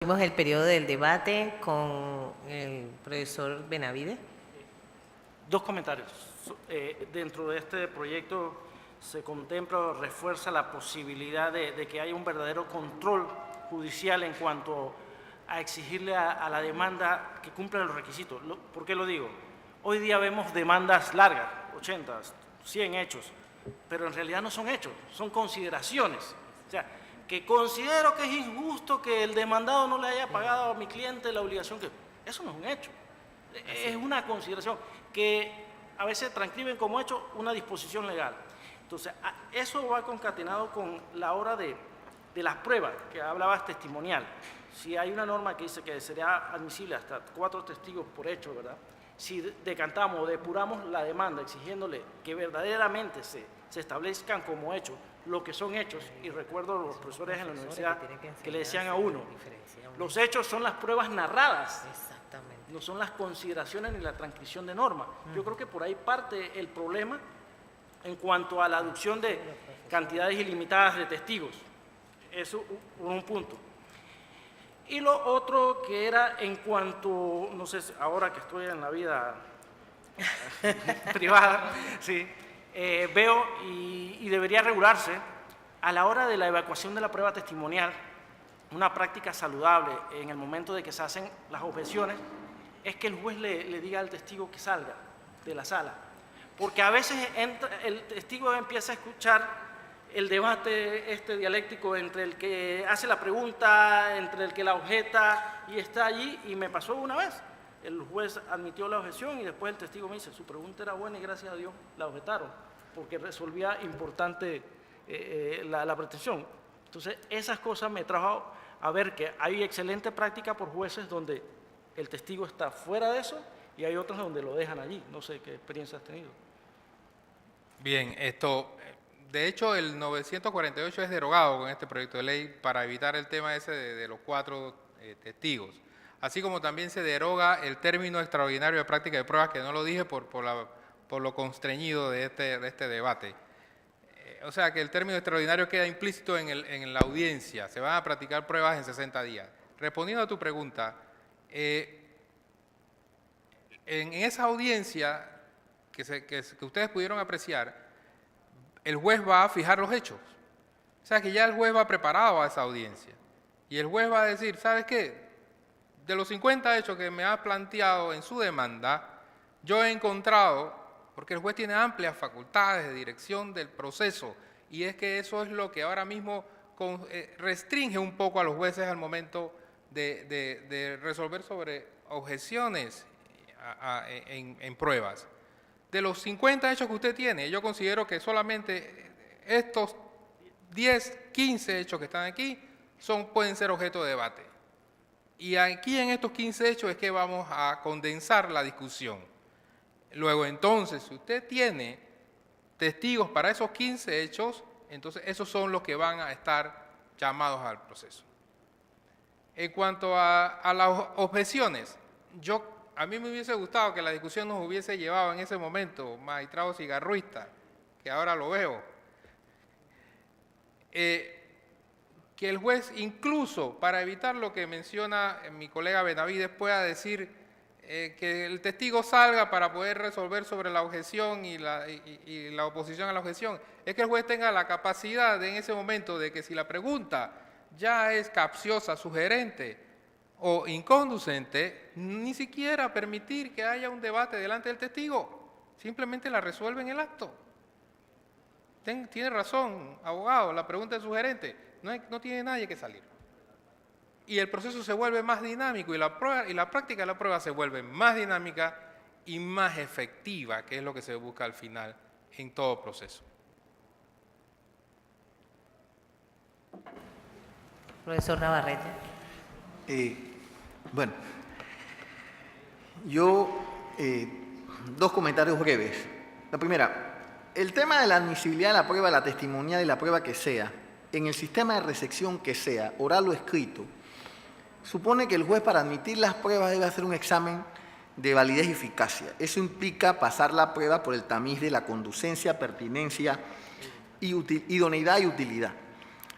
Abrimos el periodo del debate con el profesor Benavides. Dos comentarios. Dentro de este proyecto se contempla o refuerza la posibilidad de que haya un verdadero control judicial en cuanto a exigirle a la demanda que cumpla los requisitos. ¿Por qué lo digo? Hoy día vemos demandas largas, 80, 100 hechos, pero en realidad no son hechos, son consideraciones. O sea, que considero que es injusto que el demandado no le haya pagado a mi cliente la obligación que... Eso no es un hecho, es una consideración que a veces transcriben como hecho una disposición legal. Entonces, eso va concatenado con la hora de las pruebas, que hablabas testimonial. Si hay una norma que dice que sería admisible hasta 4 testigos por hecho, ¿verdad? Si decantamos o depuramos la demanda exigiéndole que verdaderamente se establezcan como hechos lo que son hechos, y recuerdo a los profesores en la universidad que le decían a uno, los hechos son las pruebas narradas, no son las consideraciones ni la transcripción de normas. Yo creo que por ahí parte el problema en cuanto a la aducción de cantidades ilimitadas de testigos. Eso es un punto. Y lo otro que era en cuanto, no sé, ahora que estoy en la vida privada, sí, veo y debería regularse a la hora de la evacuación de la prueba testimonial. Una práctica saludable en el momento de que se hacen las objeciones es que el juez le diga al testigo que salga de la sala, porque a veces el testigo empieza a escuchar el debate dialéctico entre el que hace la pregunta, entre el que la objeta, y está allí. Y me pasó una vez, el juez admitió la objeción y después el testigo me dice, su pregunta era buena y gracias a Dios la objetaron, porque resolvía importante la pretensión. Entonces, esas cosas me trajo a ver que hay excelente práctica por jueces donde el testigo está fuera de eso y hay otros donde lo dejan allí. No sé qué experiencia has tenido. Bien, de hecho el 948 es derogado con este proyecto de ley para evitar el tema ese de los 4 testigos. Así como también se deroga el término extraordinario de práctica de pruebas, que no lo dije por lo constreñido de este debate. O sea que el término extraordinario queda implícito en la audiencia. Se van a practicar pruebas en 60 días. Respondiendo a tu pregunta, en esa audiencia que ustedes pudieron apreciar, el juez va a fijar los hechos. O sea que ya el juez va preparado a esa audiencia. Y el juez va a decir, ¿sabes qué? De los 50 hechos que me ha planteado en su demanda, yo he encontrado, porque el juez tiene amplias facultades de dirección del proceso, y es que eso es lo que ahora mismo restringe un poco a los jueces al momento de resolver sobre objeciones en pruebas. De los 50 hechos que usted tiene, yo considero que solamente estos 10, 15 hechos que están aquí pueden ser objeto de debate. Y aquí en estos 15 hechos es que vamos a condensar la discusión. Luego entonces, si usted tiene testigos para esos 15 hechos, entonces esos son los que van a estar llamados al proceso. En cuanto a las objeciones, a mí me hubiese gustado que la discusión nos hubiese llevado en ese momento, magistrado cigarruista, que ahora lo veo, que el juez, incluso para evitar lo que menciona mi colega Benavides, pueda decir que el testigo salga para poder resolver sobre la objeción y la oposición a la objeción, es que el juez tenga la capacidad en ese momento de que si la pregunta ya es capciosa, sugerente o inconducente, ni siquiera permitir que haya un debate delante del testigo, simplemente la resuelve en el acto. Tiene razón, abogado, la pregunta es sugerente, no tiene nadie que salir. Y el proceso se vuelve más dinámico y la práctica de la prueba se vuelve más dinámica y más efectiva, que es lo que se busca al final en todo proceso. Profesor Navarrete. Bueno, dos comentarios breves. La primera, el tema de la admisibilidad de la prueba, la testimonial y la prueba que sea, en el sistema de recepción que sea, oral o escrito, supone que el juez para admitir las pruebas debe hacer un examen de validez y eficacia. Eso implica pasar la prueba por el tamiz de la conducencia, pertinencia, idoneidad y utilidad.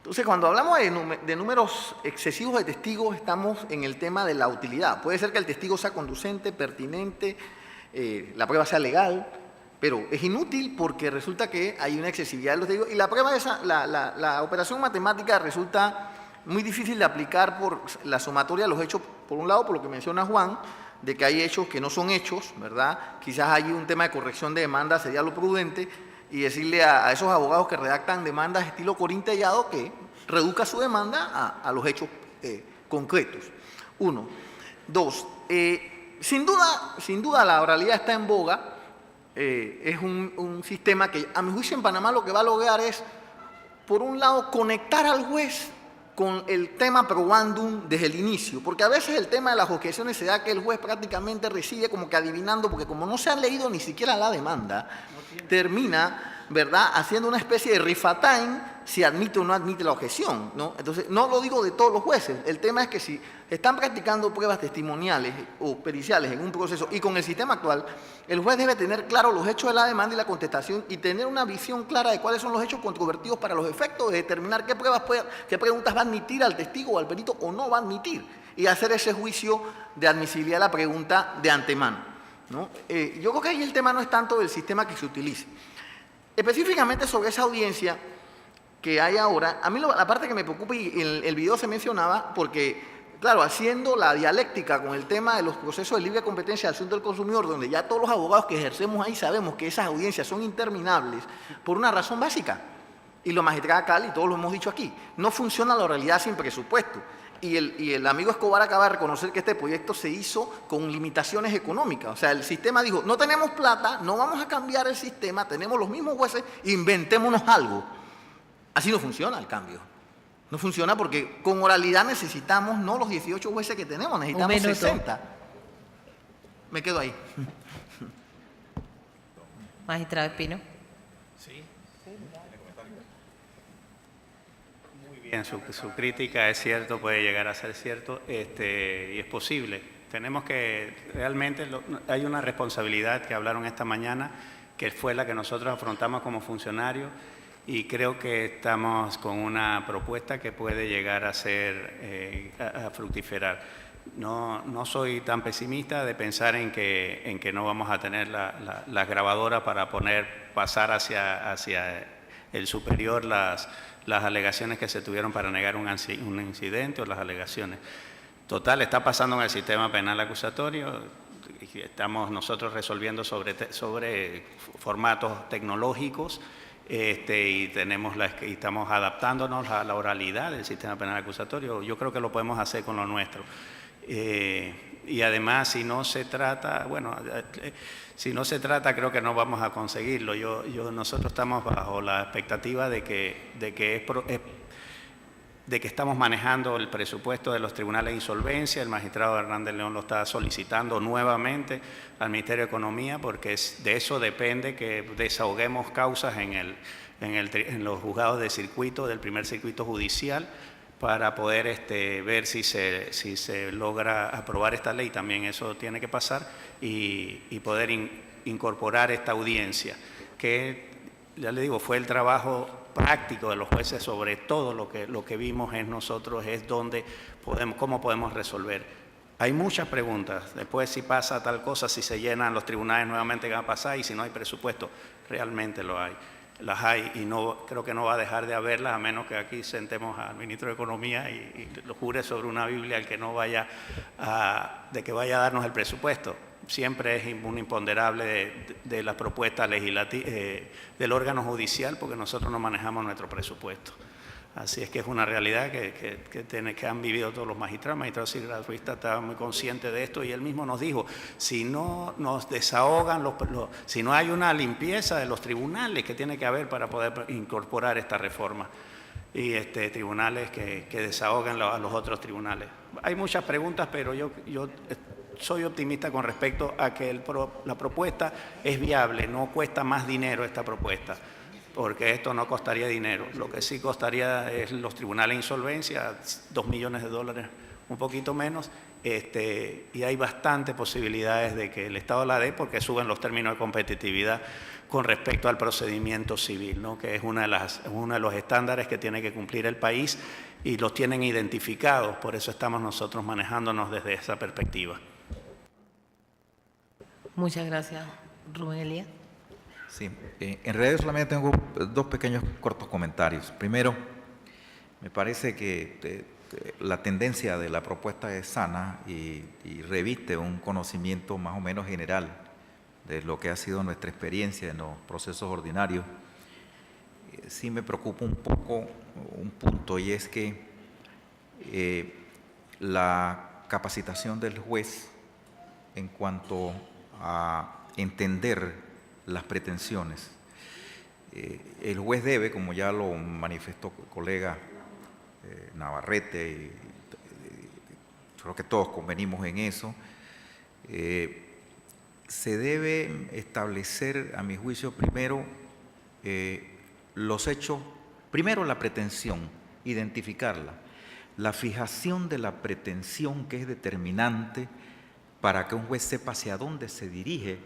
Entonces, cuando hablamos de números excesivos de testigos, estamos en el tema de la utilidad. Puede ser que el testigo sea conducente, pertinente, la prueba sea legal, pero es inútil porque resulta que hay una excesividad de los testigos y la prueba la operación matemática resulta muy difícil de aplicar por la sumatoria de los hechos, por un lado, por lo que menciona Juan, de que hay hechos que no son hechos, ¿verdad? Quizás hay un tema de corrección de demanda, sería lo prudente, y decirle a esos abogados que redactan demandas estilo corintellado que reduzca su demanda a los hechos concretos. Uno. Dos, sin duda la oralidad está en boga, es un sistema que a mi juicio en Panamá lo que va a lograr es, por un lado, conectar al juez con el tema probandum desde el inicio, porque a veces el tema de las objeciones se da que el juez prácticamente recibe como que adivinando, porque como no se ha leído ni siquiera la demanda, termina, ¿verdad?, haciendo una especie de rifatime si admite o no admite la objeción, ¿no? Entonces, no lo digo de todos los jueces, el tema es que si están practicando pruebas testimoniales o periciales en un proceso y con el sistema actual, el juez debe tener claro los hechos de la demanda y la contestación y tener una visión clara de cuáles son los hechos controvertidos para los efectos de determinar qué preguntas va a admitir al testigo o al perito o no va a admitir y hacer ese juicio de admisibilidad de la pregunta de antemano, ¿no? Yo creo que ahí el tema no es tanto del sistema que se utilice. Específicamente sobre esa audiencia que hay ahora, a mí la parte que me preocupa, y en el video se mencionaba, porque, claro, haciendo la dialéctica con el tema de los procesos de libre competencia del asunto del consumidor, donde ya todos los abogados que ejercemos ahí sabemos que esas audiencias son interminables, por una razón básica, y lo magistrado Cali, y todos lo hemos dicho aquí, no funciona la oralidad sin presupuesto. Y el amigo Escobar acaba de reconocer que este proyecto se hizo con limitaciones económicas. O sea, el sistema dijo, no tenemos plata, no vamos a cambiar el sistema, tenemos los mismos jueces, inventémonos algo. Así no funciona el cambio. No funciona porque con oralidad necesitamos no los 18 jueces que tenemos, necesitamos 60. Me quedo ahí. Magistrado Espino. Bien, su crítica es cierto, puede llegar a ser cierto, y es posible. Tenemos que, realmente, hay una responsabilidad que hablaron esta mañana, que fue la que nosotros afrontamos como funcionarios, y creo que estamos con una propuesta que puede llegar a ser, a fructiferar. No soy tan pesimista de pensar en que no vamos a tener las grabadoras para pasar hacia el superior las alegaciones que se tuvieron para negar un incidente o las alegaciones. Total, está pasando en el sistema penal acusatorio, estamos nosotros resolviendo sobre formatos tecnológicos y estamos adaptándonos a la oralidad del sistema penal acusatorio. Yo creo que lo podemos hacer con lo nuestro. Y además, si no se trata, creo que no vamos a conseguirlo. Nosotros estamos bajo la expectativa de que estamos manejando el presupuesto de los tribunales de insolvencia. El magistrado Hernández León lo está solicitando nuevamente al Ministerio de Economía, porque de eso depende que desahoguemos causas en los juzgados de circuito, del primer circuito judicial, para poder ver si se logra aprobar esta ley. También eso tiene que pasar y poder incorporar esta audiencia, que, ya le digo, fue el trabajo práctico de los jueces. Sobre todo lo que vimos en nosotros es cómo podemos resolver. Hay muchas preguntas. Después, si pasa tal cosa, si se llenan los tribunales nuevamente, ¿qué va a pasar? Y si no hay presupuesto, realmente las hay, y creo que no va a dejar de haberlas, a menos que aquí sentemos al ministro de Economía y lo jure sobre una Biblia el que no vaya a darnos el presupuesto. Siempre es un imponderable de la propuesta legislativa del órgano judicial, porque nosotros no manejamos nuestro presupuesto. Así es que es una realidad que han vivido todos los magistrados. El magistrado Silva Ruista estaba muy consciente de esto, y él mismo nos dijo, si no nos desahogan, si no hay una limpieza de los tribunales que tiene que haber para poder incorporar esta reforma, y tribunales que desahogan a los otros tribunales. Hay muchas preguntas, pero yo soy optimista con respecto a que la propuesta es viable, no cuesta más dinero esta propuesta, porque esto no costaría dinero. Lo que sí costaría es los tribunales de insolvencia, $2 millones un poquito menos, y hay bastantes posibilidades de que el Estado la dé porque suben los términos de competitividad con respecto al procedimiento civil, ¿no? Que es uno de los estándares que tiene que cumplir el país y los tienen identificados, por eso estamos nosotros manejándonos desde esa perspectiva. Muchas gracias. Rubén Elías. Sí, en realidad solamente tengo dos pequeños cortos comentarios. Primero, me parece que la tendencia de la propuesta es sana y reviste un conocimiento más o menos general de lo que ha sido nuestra experiencia en los procesos ordinarios. Sí me preocupa un poco un punto, y es que la capacitación del juez en cuanto a entender las pretensiones. El juez debe, como ya lo manifestó el colega Navarrete, y creo que todos convenimos en eso, se debe establecer, a mi juicio, primero los hechos, primero la pretensión, identificarla, la fijación de la pretensión, que es determinante para que un juez sepa hacia dónde se dirige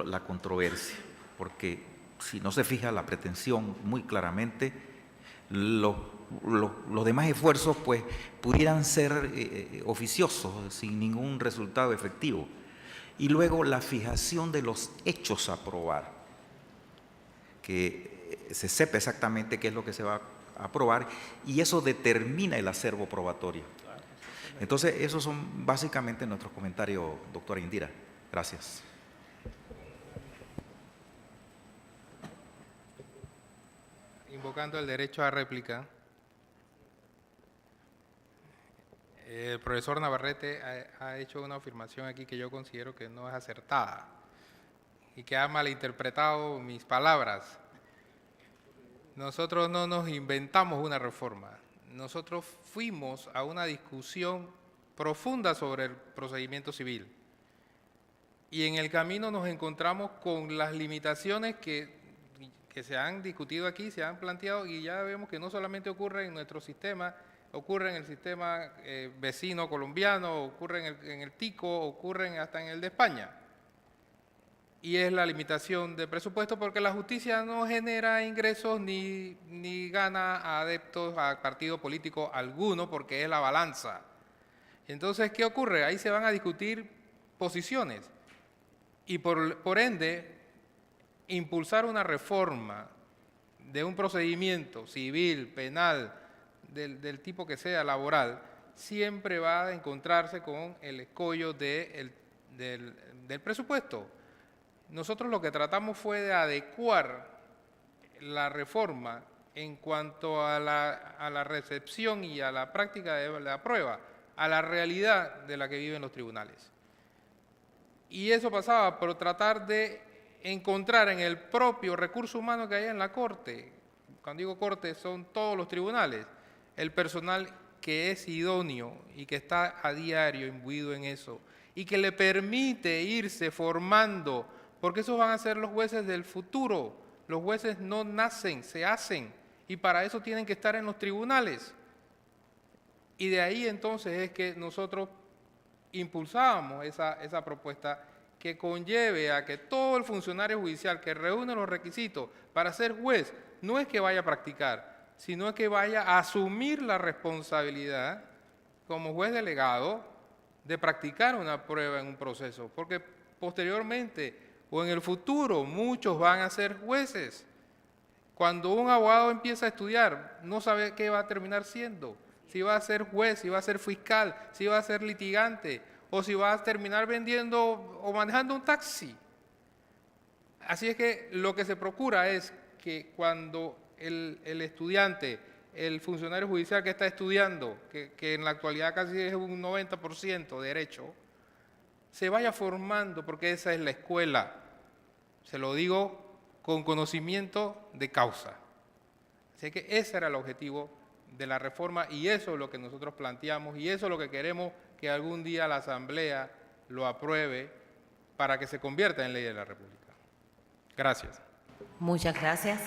la controversia, porque si no se fija la pretensión muy claramente, los demás esfuerzos pues pudieran ser oficiosos, sin ningún resultado efectivo. Y luego la fijación de los hechos a probar, que se sepa exactamente qué es lo que se va a probar, y eso determina el acervo probatorio. Entonces, esos son básicamente nuestros comentarios, doctora Indira. Gracias. Invocando el derecho a réplica, el profesor Navarrete ha hecho una afirmación aquí que yo considero que no es acertada y que ha malinterpretado mis palabras. Nosotros no nos inventamos una reforma. Nosotros fuimos a una discusión profunda sobre el procedimiento civil y en el camino nos encontramos con las limitaciones que se han discutido aquí, se han planteado, y ya vemos que no solamente ocurre en nuestro sistema, ocurre en el sistema vecino colombiano, ocurre en el TICO, ocurre hasta en el de España. Y es la limitación de presupuesto, porque la justicia no genera ingresos ni gana adeptos a partido político alguno, porque es la balanza. Entonces, ¿qué ocurre? Ahí se van a discutir posiciones y por ende impulsar una reforma de un procedimiento civil, penal, del tipo que sea, laboral, siempre va a encontrarse con el escollo del presupuesto. Nosotros lo que tratamos fue de adecuar la reforma en cuanto a la recepción y a la práctica de la prueba, a la realidad de la que viven los tribunales. Y eso pasaba por tratar de encontrar en el propio recurso humano que hay en la Corte, cuando digo Corte son todos los tribunales, el personal que es idóneo y que está a diario imbuido en eso y que le permite irse formando, porque esos van a ser los jueces del futuro. Los jueces no nacen, se hacen, y para eso tienen que estar en los tribunales. Y de ahí entonces es que nosotros impulsábamos esa propuesta que conlleve a que todo el funcionario judicial que reúne los requisitos para ser juez, no es que vaya a practicar, sino que vaya a asumir la responsabilidad como juez delegado de practicar una prueba en un proceso, porque posteriormente o en el futuro muchos van a ser jueces. Cuando un abogado empieza a estudiar, no sabe qué va a terminar siendo, si va a ser juez, si va a ser fiscal, si va a ser litigante, o si va a terminar vendiendo o manejando un taxi. Así es que lo que se procura es que cuando el estudiante, el funcionario judicial que está estudiando, que en la actualidad casi es un 90% de derecho, se vaya formando, porque esa es la escuela. Se lo digo con conocimiento de causa. Así que ese era el objetivo de la reforma y eso es lo que nosotros planteamos y eso es lo que queremos que algún día la Asamblea lo apruebe para que se convierta en ley de la República. Gracias. Muchas gracias.